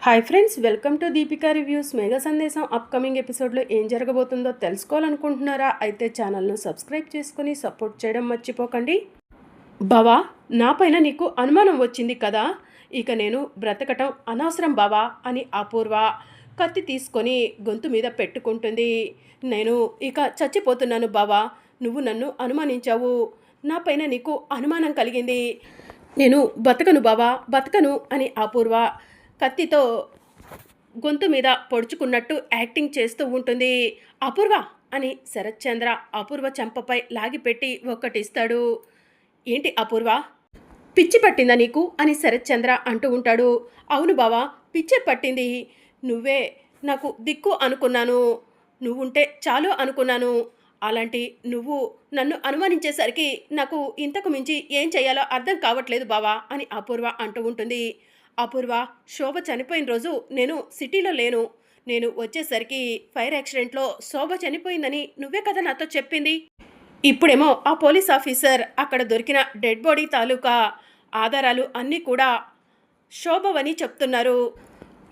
Hi friends, welcome to Deepika reviews. మేఘ సందేశం upcoming ఎపిసోడ్లో ఏం జరగబోతుందో తెలుసుకోవాలనుకుంటున్నారా? అయితే ఛానల్ను సబ్స్క్రైబ్ చేసుకుని సపోర్ట్ చేయడం మర్చిపోకండి. బావా, నా పైన నీకు అనుమానం వచ్చింది కదా, ఇక నేను బ్రతకటం అనవసరం బావా అని అపూర్వ కత్తి తీసుకొని గొంతు మీద పెట్టుకుంటుంది. నేను ఇక చచ్చిపోతున్నాను బావా, నువ్వు నన్ను అనుమానించావు, నా పైన నీకు అనుమానం కలిగింది, నేను బతకను బావా, బతకను అని అపూర్వ కత్తితో గొంతు మీద పొడుచుకున్నట్టు యాక్టింగ్ చేస్తూ ఉంటుంది. అపూర్వ అని శరత్చంద్ర అపూర్వ చెంపపై లాగిపెట్టి ఒక్కటిస్తాడు. ఏంటి అపూర్వ, పిచ్చి పట్టిందా నీకు అని శరత్చంద్ర అంటూ ఉంటాడు. అవును బావా, పిచ్చే పట్టింది, నువ్వే నాకు దిక్కు అనుకున్నాను, నువ్వుంటే చాలు అనుకున్నాను, అలాంటి నువ్వు నన్ను అనుమానించేసరికి నాకు ఇంతకు మించి ఏం చేయాలో అర్థం కావట్లేదు బావా అని అపూర్వ అంటూ ఉంటుంది. అపూర్వ, శోభ చనిపోయిన రోజు నేను సిటీలో లేను, నేను వచ్చేసరికి ఫైర్ యాక్సిడెంట్లో శోభ చనిపోయిందని నువ్వే కదా నాతో చెప్పింది. ఇప్పుడేమో ఆ పోలీస్ ఆఫీసర్ అక్కడ దొరికిన డెడ్ బాడీ తాలూకా ఆధారాలు అన్నీ కూడా శోభవని చెప్తున్నారు.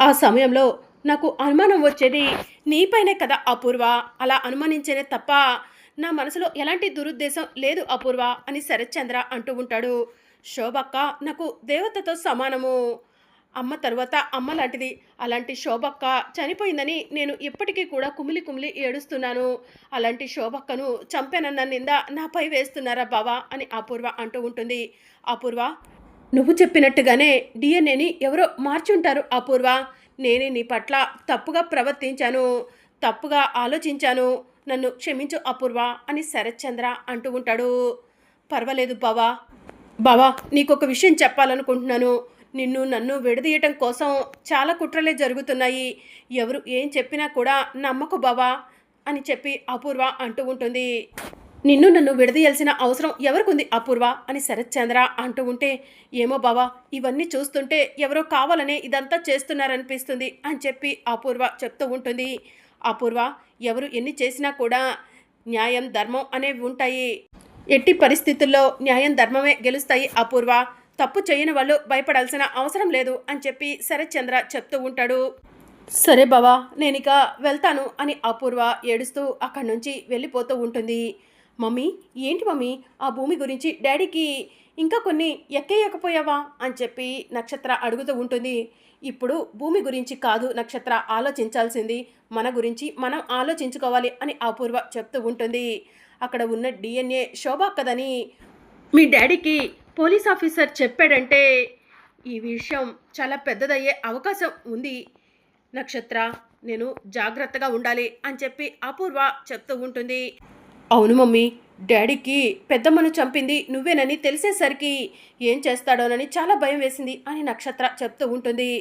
ఆ సమయంలో నాకు అనుమానం వచ్చేది నీపైనే కదా అపూర్వ, అలా అనుమానించేనే తప్ప నా మనసులో ఎలాంటి దురుద్దేశం లేదు అపూర్వ అని శరత్చంద్ర అంటూ ఉంటాడు. శోభక్క నాకు దేవతతో సమానము, అమ్మ తర్వాత అమ్మ లాంటిది, అలాంటి శోభక్క చనిపోయిందని నేను ఇప్పటికీ కూడా కుమిలి కుమిలి ఏడుస్తున్నాను, అలాంటి శోభక్కను చంపానన్న నింద నాపై వేస్తున్నారా బావా అని అపూర్వ అంటూ ఉంటుంది. అపూర్వ, నువ్వు చెప్పినట్టుగానే డిఎన్ఏని ఎవరో మార్చుంటారు అపూర్వ, నేనే నీ పట్ల తప్పుగా ప్రవర్తించాను, తప్పుగా ఆలోచించాను, నన్ను క్షమించు అపూర్వ అని శరత్చంద్ర అంటూ ఉంటాడు. పర్వాలేదు బావా, బావా నీకొక విషయం చెప్పాలనుకుంటున్నాను, నిన్ను నన్ను విడదీయటం కోసం చాలా కుట్రలే జరుగుతున్నాయి, ఎవరు ఏం చెప్పినా కూడా నమ్మకు బావా అని చెప్పి అపూర్వ అంటూ ఉంటుంది. నిన్ను నన్ను విడదీయాల్సిన అవసరం ఎవరికుంది అపూర్వ అని శరత్చంద్ర అంటూ ఉంటే, ఏమో బావా, ఇవన్నీ చూస్తుంటే ఎవరో కావాలనే ఇదంతా చేస్తున్నారనిపిస్తుంది అని చెప్పి అపూర్వ చెప్తూ ఉంటుంది. అపూర్వ, ఎవరు ఎన్ని చేసినా కూడా న్యాయం ధర్మం అనేవి ఉంటాయి, ఎట్టి పరిస్థితుల్లో న్యాయం ధర్మమే గెలుస్తాయి అపూర్వ, తప్పు చేయని వాళ్ళు భయపడాల్సిన అవసరం లేదు అని చెప్పి శరత్చంద్ర చెప్తూ ఉంటాడు. సరే బావా, నేనిక వెళ్తాను అని అపూర్వ ఏడుస్తూ అక్కడి నుంచి వెళ్ళిపోతూ ఉంటుంది. మమ్మీ, ఏంటి మమ్మీ, ఆ భూమి గురించి డాడీకి ఇంకా కొన్ని ఎక్కేయకపోయావా అని చెప్పి నక్షత్ర అడుగుతూ ఉంటుంది. ఇప్పుడు భూమి గురించి కాదు నక్షత్ర ఆలోచించాల్సింది, మన గురించి మనం ఆలోచించుకోవాలి అని అపూర్వ చెప్తూ ఉంటుంది. అక్కడ ఉన్న డిఎన్ఏ శోభ కదని మీ డాడీకి పోలీస్ ఆఫీసర్ చెప్పాడంటే ఈ విషయం చాలా పెద్దదయ్యే అవకాశం ఉంది నక్షత్ర, నేను జాగ్రత్తగా ఉండాలి అని చెప్పి అపూర్వ చెప్తూ ఉంటుంది. అవును మమ్మీ, డాడీకి పెద్దమ్మను చంపింది నువ్వేనని తెలిసేసరికి ఏం చేస్తాడోనని చాలా భయం వేసింది అని నక్షత్ర చెప్తూ ఉంటుంది.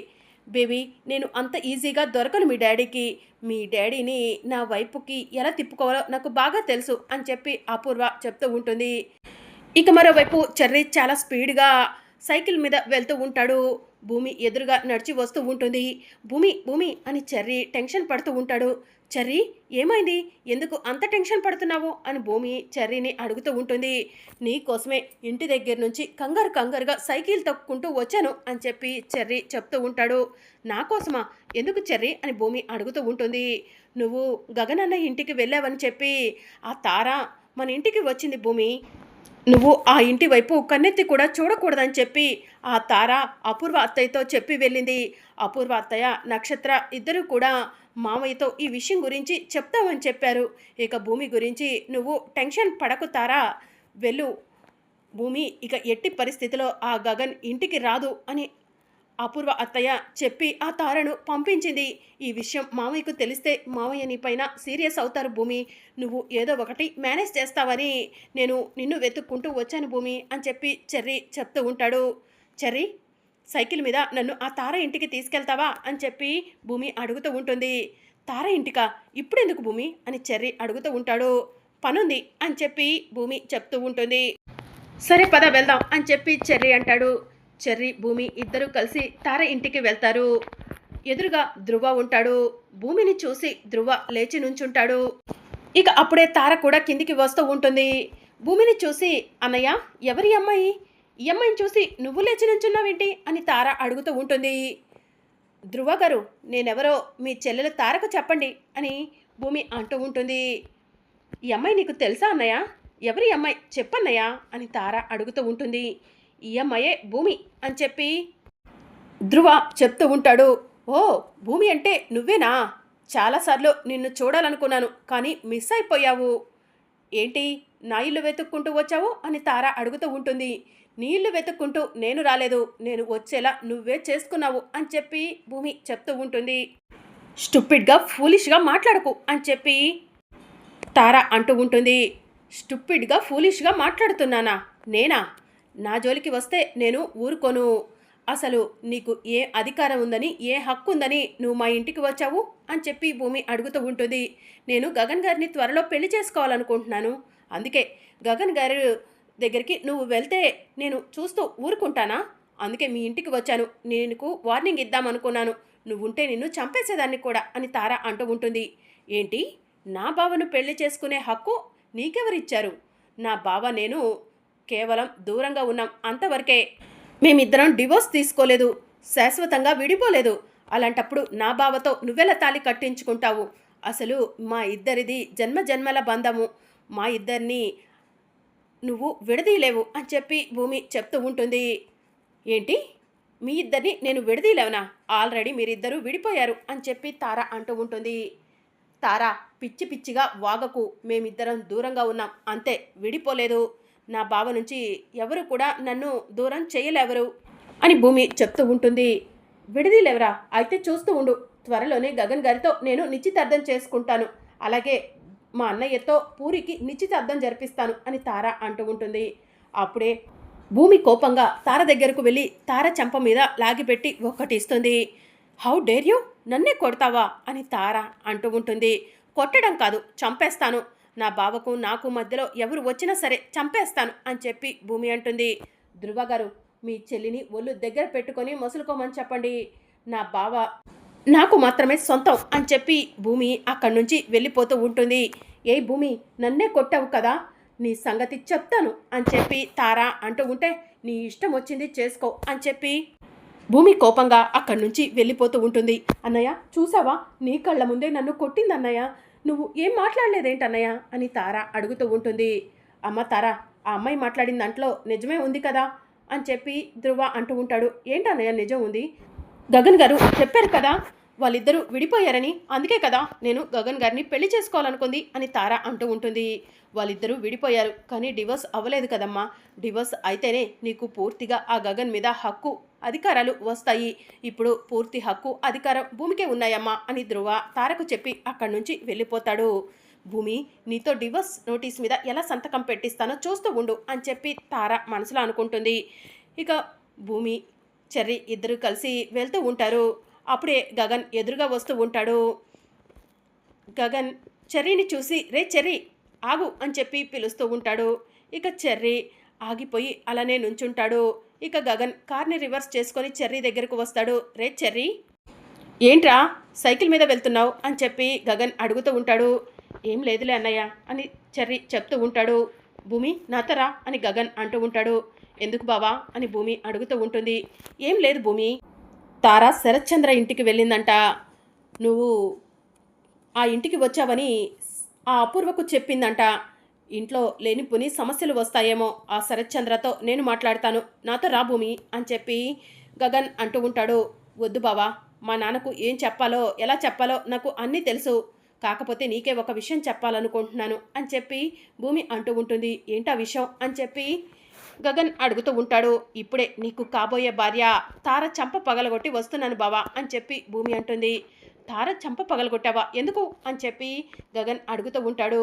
బేబీ, నేను అంత ఈజీగా దొరకను మీ డాడీకి, మీ డాడీని నా వైపుకి ఎలా తిప్పుకోవాలో నాకు బాగా తెలుసు అని చెప్పి అపూర్వ చెప్తూ ఉంటుంది. ఇక మరోవైపు చెర్రీ చాలా స్పీడ్గా సైకిల్ మీద వెళ్తూ ఉంటాడు. భూమి ఎదురుగా నడిచి వస్తూ ఉంటుంది. భూమి భూమి అని చెర్రీ టెన్షన్ పడుతూ ఉంటాడు. చెర్రీ, ఏమైంది, ఎందుకు అంత టెన్షన్ పడుతున్నావు అని భూమి చెర్రీని అడుగుతూ ఉంటుంది. నీకోసమే ఇంటి దగ్గర నుంచి కంగారు కంగారుగా సైకిల్ తొక్కుంటూ వచ్చాను అని చెప్పి చెర్రీ చెప్తూ ఉంటాడు. నా కోసమా, ఎందుకు చెర్రీ అని భూమి అడుగుతూ ఉంటుంది. నువ్వు గగనన్న ఇంటికి వెళ్ళావని చెప్పి ఆ తార మన ఇంటికి వచ్చింది భూమి, నువ్వు ఆ ఇంటి వైపు కన్నెత్తి కూడా చూడకూడదని చెప్పి ఆ తార అపూర్వ అత్తయ్యతో చెప్పి వెళ్ళింది. అపూర్వ అత్తయ్య నక్షత్ర ఇద్దరు కూడా మామయ్యతో ఈ విషయం గురించి చెప్తామని చెప్పారు. ఇక భూమి గురించి నువ్వు టెన్షన్ పడకు తారా, వెళ్ళు, భూమి ఇక ఎట్టి పరిస్థితిలో ఆ గగన్ ఇంటికి రాదు అని అపూర్వ అత్తయ్య చెప్పి ఆ తారను పంపించింది. ఈ విషయం మామయ్యకు తెలిస్తే మామయ్య నీ పైన సీరియస్ అవుతారు భూమి, నువ్వు ఏదో ఒకటి మేనేజ్ చేస్తావని నేను నిన్ను వెతుక్కుంటూ వచ్చాను భూమి అని చెప్పి చెర్రీ చెప్తూ ఉంటాడు. చెర్రీ, సైకిల్ మీద నన్ను ఆ తార ఇంటికి తీసుకెళ్తావా అని చెప్పి భూమి అడుగుతూ ఉంటుంది. తార ఇంటికా, ఇప్పుడెందుకు భూమి అని చెర్రీ అడుగుతూ ఉంటాడు. పనుంది అని చెప్పి భూమి చెప్తూ ఉంటుంది. సరే పద వెళ్దాం అని చెప్పి చెర్రీ అంటాడు. చెర్రీ భూమి ఇద్దరూ కలిసి తార ఇంటికి వెళ్తారు. ఎదురుగా ధ్రువ ఉంటాడు. భూమిని చూసి ధ్రువ లేచి నుంచుంటాడు. ఇక అప్పుడే తార కూడా కిందికి వస్తూ ఉంటుంది. భూమిని చూసి, అన్నయ్య, ఎవరి అమ్మాయి, ఈ అమ్మాయిని చూసి నువ్వు లేచి నుంచున్నావేంటి అని తార అడుగుతూ ఉంటుంది. ధృవ గారు, నేనెవరో మీ చెల్లెలు తారకు చెప్పండి అని భూమి అంటూ ఉంటుంది. ఈ అమ్మాయి నీకు తెలుసా అన్నయ్య? ఎవరి అమ్మాయి చెప్పన్నయ్య అని తార అడుగుతూ ఉంటుంది. ఈ అమ్మాయే భూమి అని చెప్పి ధృవ చెప్తూ ఉంటాడు. ఓ, భూమి అంటే నువ్వేనా? చాలాసార్లు నిన్ను చూడాలనుకున్నాను, కానీ మిస్ అయిపోయావు. ఏంటి, నా ఇల్లు వెతుక్కుంటూ వచ్చావు అని తార అడుగుతూ ఉంటుంది. నీ ఇల్లు వెతుక్కుంటూ నేను రాలేదు, నేను వచ్చేలా నువ్వే చేసుకున్నావు అని చెప్పి భూమి చెప్తూ ఉంటుంది. స్టూపిడ్గా ఫూలిష్గా మాట్లాడకు అని చెప్పి తార అంటూ ఉంటుంది. స్టూపిడ్గా ఫూలిష్గా మాట్లాడుతున్నానా? నేనా? నా జోలికి వస్తే నేను ఊరుకోను. అసలు నీకు ఏ అధికారం ఉందని, ఏ హక్కు ఉందని నువ్వు మా ఇంటికి వచ్చావు అని చెప్పి భూమి అడుగుతూ ఉంటుంది. నేను గగన్ గారిని త్వరలో పెళ్లి చేసుకోవాలనుకుంటున్నాను. అందుకే గగన్ గారి దగ్గరికి నువ్వు వెళ్తే నేను చూస్తూ ఊరుకుంటానా? అందుకే మీ ఇంటికి వచ్చాను. నీకు వార్నింగ్ ఇద్దామనుకున్నాను. నువ్వుంటే నిన్ను చంపేసేదాన్ని కూడా అని తార అంటూ ఉంటుంది. ఏంటి, నా బావను పెళ్లి చేసుకునే హక్కు నీకెవరిచ్చారు? నా బావ నేను కేవలం దూరంగా ఉన్నాం, అంతవరకే. మేమిద్దరం డివోర్స్ తీసుకోలేదు, శాశ్వతంగా విడిపోలేదు. అలాంటప్పుడు నా బావతో నువ్వెలా తాళి కట్టించుకుంటావు? అసలు మా ఇద్దరిది జన్మజన్మల బంధము. మా ఇద్దరిని నువ్వు విడదీయలేవు అని చెప్పి భూమి చెప్తూ ఉంటుంది. ఏంటి, మీ ఇద్దరిని నేను విడదీయలేవనా? ఆల్రెడీ మీరిద్దరూ విడిపోయారు అని చెప్పి తార అంటూ ఉంటుంది. తార, పిచ్చి పిచ్చిగా వాగకు. మేమిద్దరం దూరంగా ఉన్నాం, అంతే, విడిపోలేదు. నా బావ నుంచి ఎవరు కూడా నన్ను దూరం చేయలేవరు అని భూమి చెప్తూ ఉంటుంది. విడదీలేవరా? అయితే చూస్తూ ఉండు. త్వరలోనే గగన్ గారితో నేను నిశ్చితార్థం చేసుకుంటాను. అలాగే మా అన్నయ్యతో పూరికి నిశ్చితార్థం జరిపిస్తాను అని తార అంటూ ఉంటుంది. అప్పుడే భూమి కోపంగా తార దగ్గరకు వెళ్ళి తార చెంప మీద లాగిపెట్టి ఒక్కటి ఇస్తుంది. హౌ డేర్ యూ, నన్నే కొడతావా అని తార అంటూ ఉంటుంది. కొట్టడం కాదు, చంపేస్తాను. నా బావకు నాకు మధ్యలో ఎవరు వచ్చినా సరే చంపేస్తాను అని చెప్పి భూమి అంటుంది. ధృవ గారు, మీ చెల్లిని ఒళ్ళు దగ్గర పెట్టుకొని మొసలుకోమని చెప్పండి. నా బావ నాకు మాత్రమే సొంతం అని చెప్పి భూమి అక్కడి నుంచి వెళ్ళిపోతూ ఉంటుంది. ఏ భూమి, నన్నే కొట్టావు కదా, నీ సంగతి చెప్తాను అని చెప్పి తార అంటూ ఉంటే, నీ ఇష్టం వచ్చింది చేసుకో అని చెప్పి భూమి కోపంగా అక్కడి నుంచి వెళ్ళిపోతూ ఉంటుంది. అన్నయ్య, చూసావా, నీ కళ్ళ ముందే నన్ను కొట్టింది అన్నయ్య. నువ్వు ఏం మాట్లాడలేదేంటన్నయ్య అని తార అడుగుతూ ఉంటుంది. అమ్మ తార, ఆ అమ్మాయి మాట్లాడిన దాంట్లో నిజమే ఉంది కదా అని చెప్పి ధృవ అంటూ ఉంటాడు. ఏంటన్నయ్య నిజం ఉంది? గగన్ గారు చెప్పారు కదా వాళ్ళిద్దరూ విడిపోయారని, అందుకే కదా నేను గగన్ గారిని పెళ్లి చేసుకోవాలనుకుంది అని తార అంటూ ఉంటుంది. వాళ్ళిద్దరూ విడిపోయారు, కానీ డివోర్స్ అవ్వలేదు కదమ్మా. డివోర్స్ అయితేనే నీకు పూర్తిగా ఆ గగన్ మీద హక్కు అధికారాలు వస్తాయి. ఇప్పుడు పూర్తి హక్కు అధికారం భూమికే ఉన్నాయమ్మా అని ధృవ తారకు చెప్పి అక్కడి నుంచి వెళ్ళిపోతాడు. భూమి, నీతో డివోర్స్ నోటీస్ మీద ఎలా సంతకం పెట్టిస్తానో చూస్తూ ఉండు అని చెప్పి తార మనసులో అనుకుంటుంది. ఇక భూమి, చెర్రీ ఇద్దరు కలిసి వెళ్తూ ఉంటారు. అప్పుడే గగన్ ఎదురుగా వస్తూ ఉంటాడు. గగన్ చెర్రీని చూసి, రే చెర్రీ ఆగు అని చెప్పి పిలుస్తూ ఉంటాడు. ఇక చెర్రీ ఆగిపోయి అలానే నుంచుంటాడు. ఇక గగన్ కార్ని రివర్స్ చేసుకొని చెర్రీ దగ్గరకు వస్తాడు. రే చెర్రీ, ఏంట్రా సైకిల్ మీద వెళ్తున్నావు అని చెప్పి గగన్ అడుగుతూ ఉంటాడు. ఏం లేదులే అన్నయ్య అని చెర్రీ చెప్తూ ఉంటాడు. భూమి, నాతరా అని గగన్ అంటూ ఉంటాడు. ఎందుకు బావా అని భూమి అడుగుతూ ఉంటుంది. ఏం లేదు భూమి, తారా శరత్చంద్ర ఇంటికి వెళ్ళిందంట. నువ్వు ఆ ఇంటికి వచ్చావని ఆ అపూర్వకు చెప్పిందంట. ఇంట్లో లేనిపోని సమస్యలు వస్తాయేమో, ఆ శరత్చంద్రతో నేను మాట్లాడతాను, నాతో రా భూమి అని చెప్పి గగన్ అంటూ ఉంటాడు. వద్దు బావా, మా నాన్నకు ఏం చెప్పాలో ఎలా చెప్పాలో నాకు అన్నీ తెలుసు. కాకపోతే నీకే ఒక విషయం చెప్పాలనుకుంటున్నాను అని చెప్పి భూమి అంటూ ఉంటుంది. ఏంటా విషయం అని చెప్పి గగన్ అడుగుతూ ఉంటాడు. ఇప్పుడే నీకు కాబోయే భార్య తార చంప పగలగొట్టి వస్తున్నాను బావా అని చెప్పి భూమి అంటుంది. తార చంప పగలగొట్టావా, ఎందుకు అని చెప్పి గగన్ అడుగుతూ ఉంటాడు.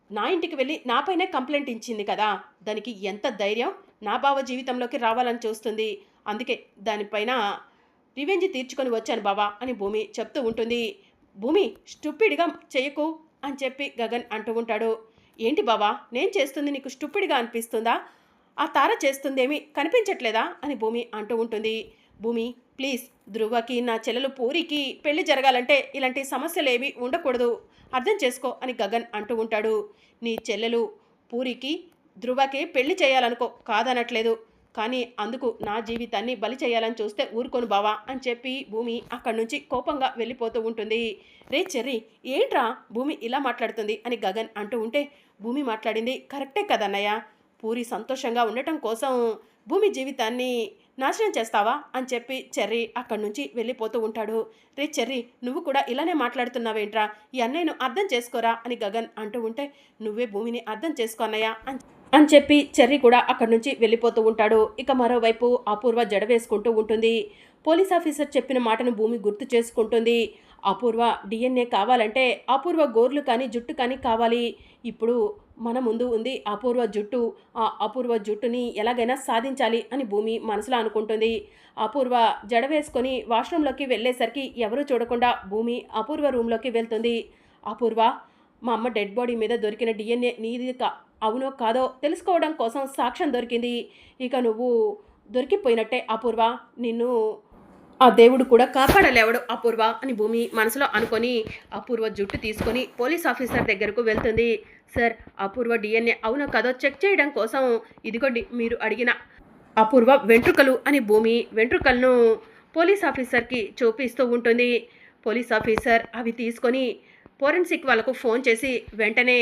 నా ఇంటికి వెళ్ళి నాపైనే కంప్లైంట్ ఇచ్చింది కదా, దానికి ఎంత ధైర్యం నా బావ జీవితంలోకి రావాలని చూస్తుంది. అందుకే దానిపైన రివెంజ్ తీర్చుకొని వచ్చాను బావా అని భూమి చెప్తూ ఉంటుంది. భూమి, స్టూపిడ్గా చెయ్యకు అని చెప్పి గగన్ అంటూ ఉంటాడు. ఏంటి బావా, నేను చేస్తుంది నీకు స్టూపిడ్గా అనిపిస్తుందా? ఆ తార చేస్తుందేమీ కనిపించట్లేదా అని భూమి అంటూ ఉంటుంది. భూమి, ప్లీజ్, ధృవకి నా చెల్లెలు పూరికి పెళ్లి జరగాలంటే ఇలాంటి సమస్యలు ఏమీ ఉండకూడదు, అర్థం చేసుకో అని గగన్ అంటూ ఉంటాడు. నీ చెల్లెలు పూరికి ధృవకి పెళ్లి చేయాలనుకో, కాదనట్లేదు. కానీ అందుకు నా జీవితాన్ని బలి చేయాలని చూస్తే ఊరుకోను బావా అని చెప్పి భూమి అక్కడి నుంచి కోపంగా వెళ్ళిపోతూ ఉంటుంది. రే చెర్రీ, ఏంట్రా భూమి ఇలా మాట్లాడుతుంది అని గగన్ అంటూ ఉంటే, భూమి మాట్లాడింది కరెక్టే కదన్నయ్య. పూరి సంతోషంగా ఉండటం కోసం భూమి జీవితాన్ని నాశనం చేస్తావా అని చెప్పి చెర్రీ అక్కడి నుంచి వెళ్ళిపోతూ ఉంటాడు. రే చెర్రీ, నువ్వు కూడా ఇలానే మాట్లాడుతున్నావేంట్రా, ఈ అన్నయ్యను అర్థం చేసుకోరా అని గగన్ అంటూ ఉంటే, నువ్వే భూమిని అర్థం చేసుకో అన్నయ్య అని చెప్పి చెర్రీ కూడా అక్కడి నుంచి వెళ్ళిపోతూ ఉంటాడు. ఇక మరోవైపు అపూర్వ జడ వేసుకుంటూ ఉంటుంది. పోలీస్ ఆఫీసర్ చెప్పిన మాటను భూమి గుర్తు చేసుకుంటుంది. అపూర్వ డిఎన్ఏ కావాలంటే అపూర్వ గోర్లు కానీ జుట్టు కానీ కావాలి. ఇప్పుడు మన ముందు ఉంది అపూర్వ జుట్టు. ఆ అపూర్వ జుట్టుని ఎలాగైనా సాధించాలి అని భూమి మనసులో అనుకుంటుంది. అపూర్వ జడ వేసుకొని వాష్రూమ్లోకి వెళ్ళేసరికి ఎవరూ చూడకుండా భూమి అపూర్వ రూమ్లోకి వెళ్తుంది. అపూర్వ, మా అమ్మ డెడ్ బాడీ మీద దొరికిన డిఎన్ఏ నీది అవునో కాదో తెలుసుకోవడం కోసం సాక్ష్యం దొరికింది. ఇక నువ్వు దొరికిపోయినట్టే అపూర్వ. నిన్ను ఆ దేవుడు కూడా కాపాడలేవడు అపూర్వ అని భూమి మనసులో అనుకొని అపూర్వ జుట్టు తీసుకొని పోలీస్ ఆఫీసర్ దగ్గరకు వెళ్తుంది. సార్, అపూర్వ డిఎన్ఏ అవునో కాదో చెక్ చేయడం కోసం ఇదిగోండి మీరు అడిగిన అపూర్వ వెంట్రుకలు అని భూమి వెంట్రుకలను పోలీస్ ఆఫీసర్కి చూపిస్తూ ఉంటుంది. పోలీస్ ఆఫీసర్ అవి తీసుకొని ఫోరెన్సిక్ వాళ్ళకు ఫోన్ చేసి వెంటనే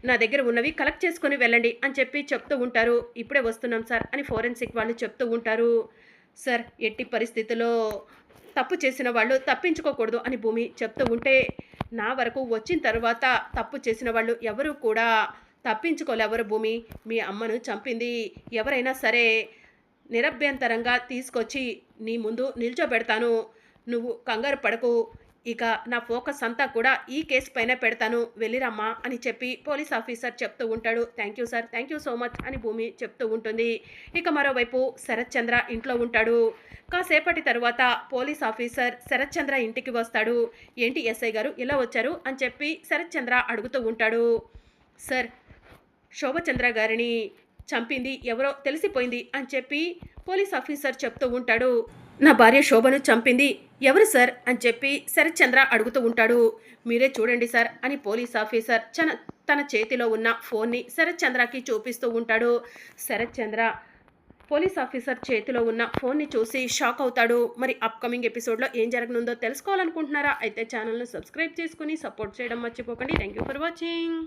నా దగ్గర ఉన్నవి కలెక్ట్ చేసుకొని వెళ్ళండి అని చెప్పి చెప్తూ ఉంటారు. ఇప్పుడే వస్తున్నాం సార్ అని ఫోరెన్సిక్ వాళ్ళు చెప్తూ ఉంటారు. సార్, ఎట్టి పరిస్థితుల్లో తప్పు చేసిన వాళ్ళు తప్పించుకోకూడదు అని భూమి చెప్తూ ఉంటే, నా వరకు వచ్చిన తర్వాత తప్పు చేసిన వాళ్ళు ఎవరు కూడా తప్పించుకోలేవరు భూమి. మీ అమ్మను చంపింది ఎవరైనా సరే నిరభ్యంతరంగా తీసుకొచ్చి నీ ముందు నిల్చోబెడతాను. నువ్వు కంగారు పడకు. ఇక నా ఫోకస్ అంతా కూడా ఈ కేసు పైన పెడతాను, వెళ్ళిరమ్మా అని చెప్పి పోలీస్ ఆఫీసర్ చెప్తూ ఉంటాడు. Thank you sir, thank you so much అని భూమి చెప్తూ ఉంటుంది. ఇక మరోవైపు శరత్ చంద్ర ఇంట్లో ఉంటాడు. కాసేపటి తర్వాత పోలీస్ ఆఫీసర్ శరత్ చంద్ర ఇంటికి వస్తాడు. ఏంటి ఎస్ఐ గారు ఇలా వచ్చారు అని చెప్పి శరత్ చంద్ర అడుగుతూ ఉంటాడు. సార్, శోభచంద్ర గారిని చంపింది ఎవరో తెలిసిపోయింది అని చెప్పి పోలీస్ ఆఫీసర్ చెప్తూ ఉంటాడు. నా భార్య శోభను చంపింది ఎవరు సార్ అని చెప్పి శరత్ చంద్ర అడుగుతూ ఉంటాడు. మీరే చూడండి సార్ అని పోలీస్ ఆఫీసర్ తన చేతిలో ఉన్న ఫోన్ని శరత్ చంద్రకి చూపిస్తూ ఉంటాడు. శరత్ చంద్ర పోలీస్ ఆఫీసర్ చేతిలో ఉన్న ఫోన్ని చూసి షాక్ అవుతాడు. మరి అప్కమింగ్ ఎపిసోడ్లో ఏం జరగనుందో తెలుసుకోవాలనుకుంటున్నారా? అయితే ఛానల్ను సబ్స్క్రైబ్ చేసుకుని సపోర్ట్ చేయడం మర్చిపోకండి. Thank you for watching.